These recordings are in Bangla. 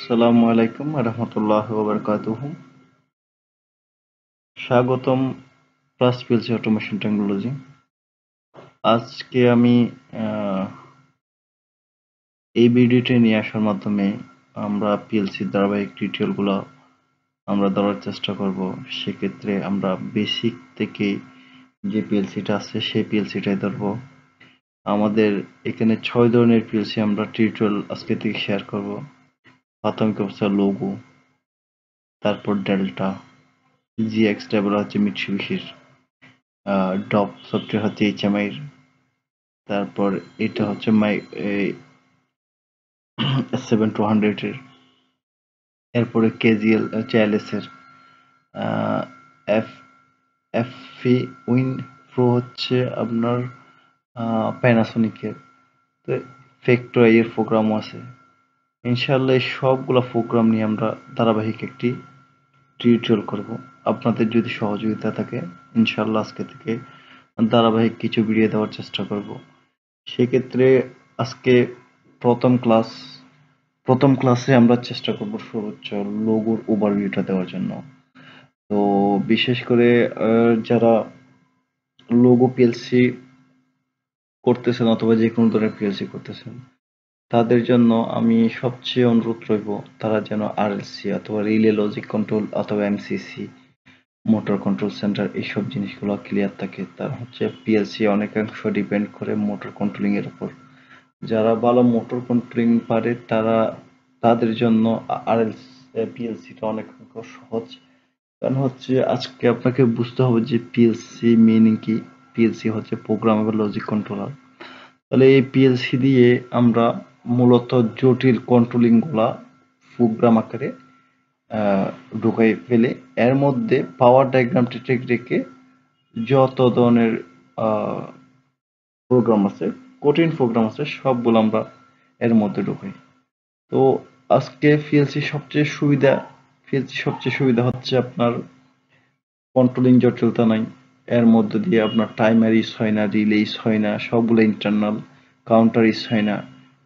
আসসালামু আলাইকুম রহমতুল্লাহ ওবরকাতুহু। স্বাগতম প্লাস পিএলসি অটোমেশন টেকনোলজি। আজকে আমি এই ভিডিওটি নিয়ে আসার মাধ্যমে আমরা পিএলসির ধারাবাহিক টিউটোরিয়ালগুলো আমরা ধরার চেষ্টা করব। সেক্ষেত্রে আমরা বেসিক থেকে যে পিএলসিটা আছে সেই পিএলসিটাই ধরবো। আমাদের এখানে 6 ধরনের পিএলসি আমরা টিউটোরিয়াল আজকে থেকে শেয়ার করব। প্রাথমিক অবস্থা লোগো, তারপর ডেল্টা, জিএক্স ডেভেলপ হচ্ছে মিৎসুবিশির, ডপ সফটওয়্যার হচ্ছে এইচএমআই এর, তারপর এটা হচ্ছে মাই S7200 এর, এরপরে কেজিএল চাইলেস এর, এফ এফি উইন প্রো হচ্ছে আপনার প্যানাসোনিকের। তো ফ্যাক্টরি এর প্রোগ্রামও আছে। ইনশাআল্লাহ এই সবগুলো প্রোগ্রাম নিয়ে আমরা ধারাবাহিক একটি টিউটোরিয়াল করব। আপনাদের যদি সহযোগিতা থাকে ইনশাআল্লাহ আজকে থেকে ধারাবাহিক কিছু ভিডিও দেওয়ার চেষ্টা করব। সেক্ষেত্রে আজকে প্রথম ক্লাসে আমরা চেষ্টা করব সর্বোচ্চ লোগোর ওভারভিউটা দেওয়ার জন্য। তো বিশেষ করে যারা লোগো পিএলসি করতেছেন অথবা যে কোনো ধরনের পিএলসি করতেছেন তাদের জন্য আমি সবচেয়ে অনুরোধ রইব তারা যেন আরএলসি অথবা রিলে লজিক কন্ট্রোল অথবা এমসিসি মোটর কন্ট্রোল সেন্টার এইসব জিনিসগুলো ক্লিয়ার থাকে। তার হচ্ছে পিএলসি অনেকাংশ ডিপেন্ড করে মোটর কন্ট্রোলিং এর উপর। যারা ভালো মোটর কন্ট্রোলিং পারে তাদের জন্য পিএলসিটা অনেক সহজ। কারণ হচ্ছে আজকে আপনাকে বুঝতে হবে যে পিএলসি মিনিং কি। পিএলসি হচ্ছে প্রোগ্রামেবল লজিক কন্ট্রোলার। তাহলে এই পিএলসি দিয়ে আমরা মূলত জটিল কন্ট্রোলিং গুলা প্রোগ্রাম আকারে ঢুকাই ফেলে এর মধ্যে পাওয়ার ডায়াগ্রামটি ঠিক রেখে যত ধরনের প্রোগ্রাম আছে, কঠিন প্রোগ্রাম আছে সবগুলো আমরা এর মধ্যে ঢুকাই। তো আজকে পিএলসি সবচেয়ে সুবিধা হচ্ছে আপনার কন্ট্রোলিং জটিলতা নাই। এর মধ্যে দিয়ে আপনার টাইমার ইউজ হয় না, রিলে ইউজ হয় না, সবগুলো ইন্টারনাল, কাউন্টার ইউজ হয় না।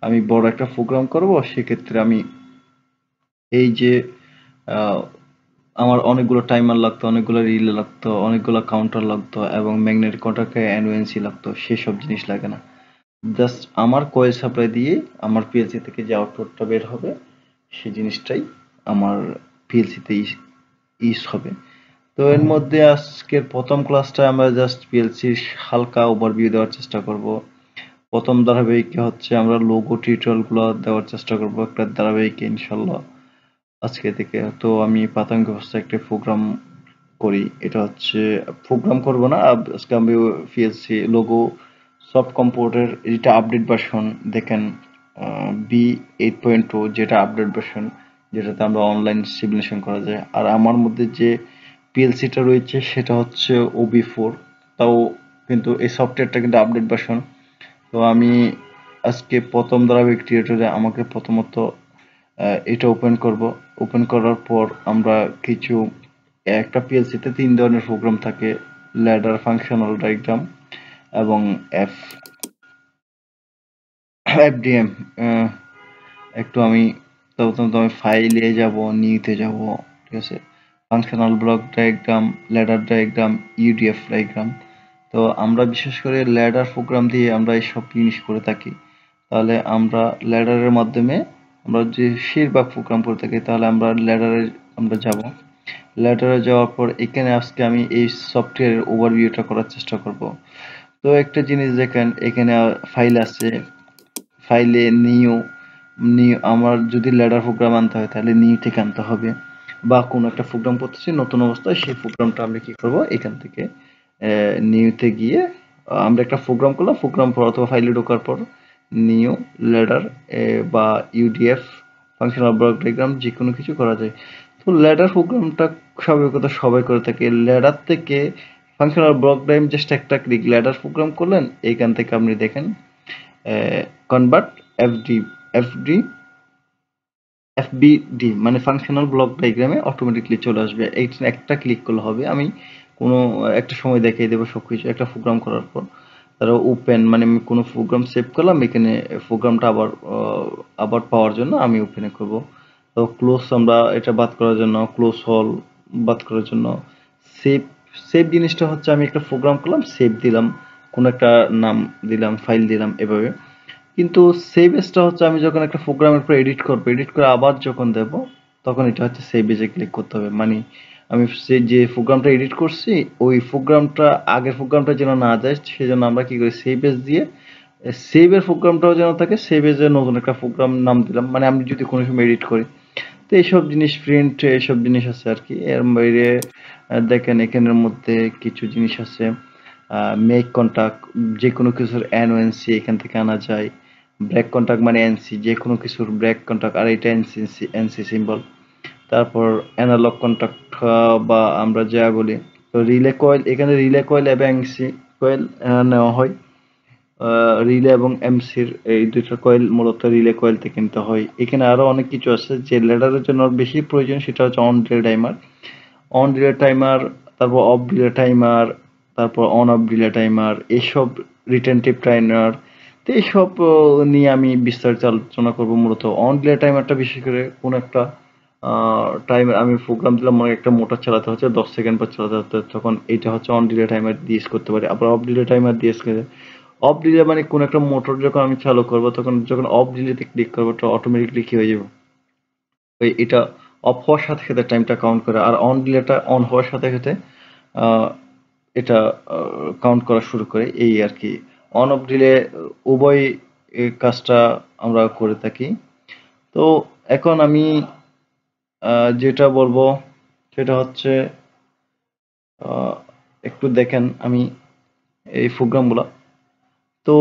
আমি বড় একটা প্রোগ্রাম করব সেক্ষেত্রে আমি এই যে আহ, আমার অনেকগুলো টাইমার লাগতো, অনেকগুলো রিলে লাগতো, অনেকগুলো কাউন্টার লাগতো এবং ম্যাগনেটিক কন্ট্রোলকে এনওএনসি লাগতো, সেসব জিনিস লাগে না। জাস্ট আমার কয়েল সাপ্লাই দিয়ে আমার পিএলসি থেকে যে আউটপুটটা বের হবে সেই জিনিসটাই আমার পিএলসিতে ইউজ হবে। তো এর মধ্যে আজকের প্রথম ক্লাসটা আমরা জাস্ট পিএলসির হালকা ওভারভিউ দেওয়ার চেষ্টা করব। প্রথম ধারাবাহিকে হচ্ছে আমরা লোগো টিউটোরিয়াল গুলো দেওয়ার চেষ্টা করব একটা ধারাবাহিকে ইনশাল্লাহ আজকে থেকে। তো আমি প্রাথমিক অবস্থায় একটা প্রোগ্রাম করি। এটা হচ্ছে প্রোগ্রাম করব না, আজকে আমি পিএলসি লোগো সফট কম্পোর্টের যেটা আপডেট ভার্সন দেখেন B8.2 যেটা আপডেট ভার্সন, যেটাতে আমরা অনলাইন সিমুলেশন করা যায়। আর আমার মধ্যে যে পিএলসিটা রয়েছে সেটা হচ্ছে OB4, তাও কিন্তু এই সফটওয়্যারটা কিন্তু আপডেট ভার্সন। তো আমি আজকে প্রথম ধারাবাহিক টিউটোরিয়ালে আমাকে প্রথমত এটা ওপেন করব। ওপেন করার পর আমরা কিছু একটা পিএলসিতে 3 ধরনের প্রোগ্রাম থাকে: ল্যাডার, ফাংশনাল ডায়াগ্রাম এবং এফডিএম। একটু আমি প্রথমত আমি ফাইলে যাব, নিউতে যাব, ঠিক আছে। Functional block diagram, ladder diagram, UDF diagram. তো আমরা বিশেষ করে ল্যাডার প্রোগ্রাম দিয়ে আমরা এইসব জিনিস করে থাকি। তাহলে আমরা ল্যাডারের মাধ্যমে আমরা যে বেশিরভাগ প্রোগ্রাম করে থাকি, তাহলে আমরা যাব। ল্যাডারে যাওয়ার পর এখানে আজকে আমি এই সফটওয়্যারের ওভারভিউটা করার চেষ্টা করব। তো একটা জিনিস দেখেন, এখানে ফাইল আছে, ফাইলে নিউ আমার যদি ল্যাডার প্রোগ্রাম আনতে হয় তাহলে নিউ থেকে আনতে হবে, বা কোনো একটা প্রোগ্রাম করতেছি নতুন অবস্থায় সেই প্রোগ্রামটা আমরা কি করব এখান থেকে নিউতে গিয়ে আমরা একটা প্রোগ্রাম করলাম, প্রোগ্রাম পর অথবা ফাইলে ঢোকার পর নিউ ল্যাডার বা ইউডিএফ ফাংশনাল ব্লক ডায়াগ্রাম যে কোনো কিছু করা যায়। তো ল্যাডার প্রোগ্রামটা স্বাভাবিক কথা সবাই করে থাকে। ল্যাডার থেকে ফাংশনাল ব্লক ডায়াগ্রাম জাস্ট একটা ক্লিক ল্যাডার প্রোগ্রাম করলেন, এইখান থেকে আপনি দেখেন কনভার্ট এফডি এফডি এফবিডি মানে ফাংশনাল ব্লক ডায়াগ্রামে অটোমেটিকলি চলে আসবে। এই একটা ক্লিক করলে হবে। আমি কোনো একটা সময় দেখিয়ে দেবো সবকিছু একটা প্রোগ্রাম করার পর। তারা ওপেন মানে আমি কোনো প্রোগ্রাম সেভ করলাম, এখানে প্রোগ্রামটা আবার পাওয়ার জন্য আমি ওপেনে করব। তো ক্লোজ আমরা এটা বাদ করার জন্য, ক্লোজ হল বাদ করার জন্য সেভ সেভ জিনিসটা হচ্ছে আমি একটা প্রোগ্রাম করলাম, সেভ দিলাম, কোনো একটা নাম দিলাম, ফাইল দিলাম, এভাবে। কিন্তু সেভ এসটা হচ্ছে আমি যখন একটা প্রোগ্রামের উপর এডিট করবো, এডিট করে আবার যখন দেব, তখন এটা হচ্ছে সেভ এজে ক্লিক করতে হবে। মানে আমি যে প্রোগ্রামটা এডিট করছি, ওই প্রোগ্রামটা আগের প্রোগ্রামটা যেন না যায়, সেজন্য আমরা কি করি, সেভ এজ দিয়ে সেভ এর প্রোগ্রামটাও যেন থাকে, সেভ এজ এর নতুন একটা প্রোগ্রাম নাম দিলাম। মানে আমি যদি কোনো সময় এডিট করি, তো এইসব জিনিস, প্রিন্ট, এইসব জিনিস আছে আর কি। এর বাইরে দেখেন এখানের মধ্যে কিছু জিনিস আছে, মেক কন্টাক্ট, যে কোনো কিছুর এনওএনসি এখান থেকে আনা যায়। ব্রেক কন্টাক্ট মানে এনসি, যে কোনো কিছুর ব্রেক কন্টাক্ট, আর এটা এনসি, এনসি সিম্বল। তারপর অ্যানালগ কন্টাক্ট বা আমরা যা বলি, তো রিলে কয়েল, এখানে রিলে কয়েল এবং এমসি কয়েল নেওয়া হয়। রিলে এবং এমসির এই দুইটা কয়েল মূলত রিলে কয়েল থেকে কিনতে হয়। এখানে আরো অনেক কিছু আছে, যে ল্যাডারের জন্য বেশি প্রয়োজন সেটা হচ্ছে on delay timer. On delay timer, তারপর অফ ডিলে টাইমার, তারপর অন অফ ডিলে টাইমার, এসব রিটেনটিভ টাইমার। তো এইসব নিয়ে আমি বিস্তারিত আলোচনা করব। মূলত অন ডিলে টাইমারটা বিশেষ করে কোন একটা টাইমার আমি প্রোগ্রাম দিলাম, মনে একটা মোটর চালাতে হচ্ছে 10 সেকেন্ড পর চালাতে হচ্ছে, তখন এইটা হচ্ছে অন ডিলে টাইমার দিয়ে ইউজ করতে পারি। আবার অফ ডিলে টাইমার দিয়ে অফ ডিলে মানে কোন একটা মোটর যখন আমি চালু করব, তখন যখন অফ ডিলেতে ক্লিক করবো, তো অটোমেটিকলি কি হয়ে যাবে, ওই এটা অফ হওয়ার সাথে সাথে টাইমটা কাউন্ট করে, আর অন ডিলেটা অন হওয়ার সাথে সাথে আহ, এটা কাউন্ট করা শুরু করে, এই আর কি। অন অফ ডিলে উভয় কাজটা আমরা করে থাকি। তো এখন আমি যেটা বলবো সেটা হচ্ছে, আহ, একটু দেখেন আমি এই প্রোগ্রামগুলো, তো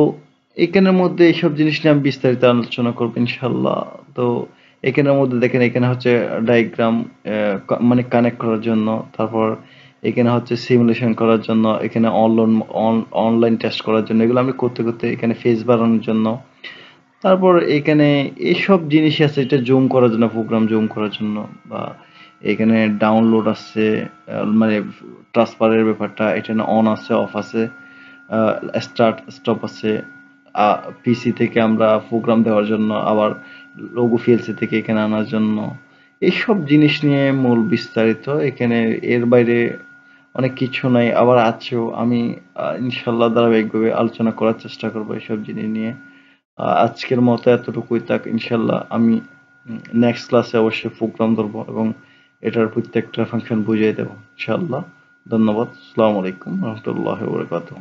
এখানের মধ্যে এইসব জিনিস নিয়ে আমি বিস্তারিত আলোচনা করবো ইনশাল্লাহ। তো এখানের মধ্যে দেখেন, এখানে হচ্ছে ডায়াগ্রাম মানে কানেক্ট করার জন্য, তারপর এখানে হচ্ছে সিমুলেশন করার জন্য, এখানে অনলাইন টেস্ট করার জন্য, এগুলো আমি করতে করতে এখানে ফেস বাড়ানোর জন্য, তারপর এখানে এইসব জিনিস আছে, এটা জুম করার জন্য, প্রোগ্রাম জুম করার জন্য, বা এখানে ডাউনলোড আছে, মানে ট্রান্সফারের ব্যাপারটা, এখানে অন আছে, অফ আছে, স্টার্ট স্টপ আছে, পিসি থেকে আমরা প্রোগ্রাম দেওয়ার জন্য, আবার লোগো পিএলসি থেকে এখানে আনার জন্য, এইসব জিনিস নিয়ে মূল বিস্তারিত এখানে। এর বাইরে অনেক কিছু নাই, আবার আছেও। আমি ইনশাল্লাহ ধারাবাহিকভাবে আলোচনা করার চেষ্টা করবো এইসব জিনিস নিয়ে। আজকের মতো এতটুকুই থাক ইনশাল্লাহ। আমি নেক্সট ক্লাসে অবশ্যই প্রোগ্রাম ধরবো এবং এটার প্রত্যেকটা ফাংশন বুঝিয়ে দেবো ইনশাল্লাহ। ধন্যবাদ। আসসালামু আলাইকুম রহমতুল্লাহ বরকাতুহ।